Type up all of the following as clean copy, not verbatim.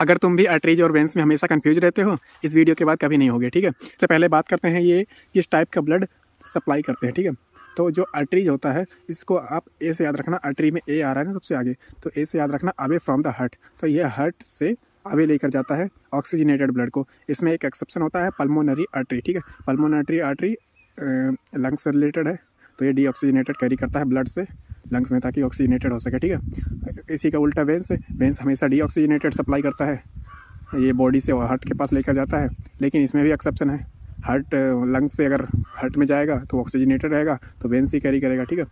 अगर तुम भी आर्टरीज और वेंस में हमेशा कंफ्यूज रहते हो, इस वीडियो के बाद कभी नहीं होगे, ठीक है। सबसे पहले बात करते हैं ये किस टाइप का ब्लड सप्लाई करते हैं, ठीक है। तो जो आर्टरीज होता है इसको आप ए से याद रखना, आर्टरी में ए आ रहा है ना सबसे आगे, तो ए से याद रखना अवे फ्रॉम द हार्ट। तो ये हार्ट से अवे लेकर जाता है ऑक्सीजनेटेड ब्लड को। इसमें एक एक्सेप्शन होता है पल्मोनरी आर्टरी, ठीक है। पल्मोनरी आर्टरी लंग्स से रिलेटेड है, तो ये डीऑक्सीजनेटेड कैरी करता है ब्लड से लंग्स में ताकि ऑक्सीजनेटेड हो सके, ठीक है। इसी का उल्टा वेंस है, वेंस हमेशा डीऑक्सीजनेटेड सप्लाई करता है, ये बॉडी से हार्ट के पास लेकर जाता है। लेकिन इसमें भी एक्सेप्शन है, हार्ट लंग्स से अगर हार्ट में जाएगा तो ऑक्सीजनेटेड रहेगा, तो वेंस ही कैरी करेगा, ठीक है।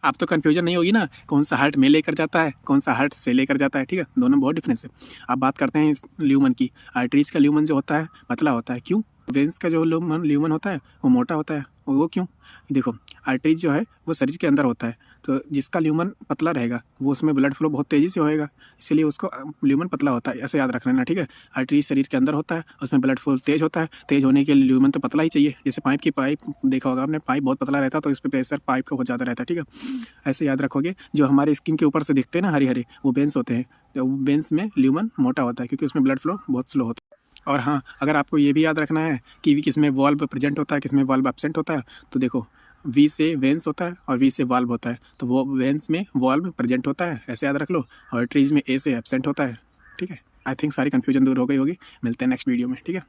आप तो कन्फ्यूजन नहीं होगी ना कौन सा हार्ट में लेकर जाता है कौन सा हार्ट से लेकर जाता है, ठीक है। दोनों बहुत डिफरेंस है। अब बात करते हैं इस ल्यूमन की। आर्टरीज का ल्यूमन जो होता है पतला होता है, क्यों? वेंस का जो ल्यूमन होता है वो मोटा होता है, वो क्यों? देखो, आर्टरीज जो है वो शरीर के अंदर होता है, तो जिसका ल्यूमन पतला रहेगा वो उसमें ब्लड फ्लो बहुत तेज़ी से होएगा, इसलिए उसको ल्यूमन पतला होता है, ऐसे याद रख लेना, ठीक है। आर्टरीज शरीर के अंदर होता है, उसमें ब्लड फ्लो तेज होता है, तेज होने के लिए ल्यूमन तो पतला ही चाहिए। जैसे पाइप देखा होगा आपने, पाइप बहुत पतला रहता है तो इस पर प्रेशर पाइप का बहुत ज़्यादा रहता है, ठीक है। ऐसे याद रखोगे। जो हमारे स्किन के ऊपर से दिखते हैं ना हरे हरे, वो वेंस होते हैं, तो वेंस में ल्यूमन मोटा होता है क्योंकि उसमें ब्लड फ्लो बहुत स्लो होता है। और हाँ, अगर आपको ये भी याद रखना है कि किस में वाल्व प्रेजेंट होता है किस में वाल्व एब्सेंट होता है, तो देखो वी से वेंस होता है और वी से वाल्व होता है, तो वो वेंस में वाल्व प्रेजेंट होता है, ऐसे याद रख लो। और ट्रीज में ए से एब्सेंट होता है, ठीक है। आई थिंक सारी कन्फ्यूजन दूर हो गई होगी। मिलते हैं नेक्स्ट वीडियो में, ठीक है।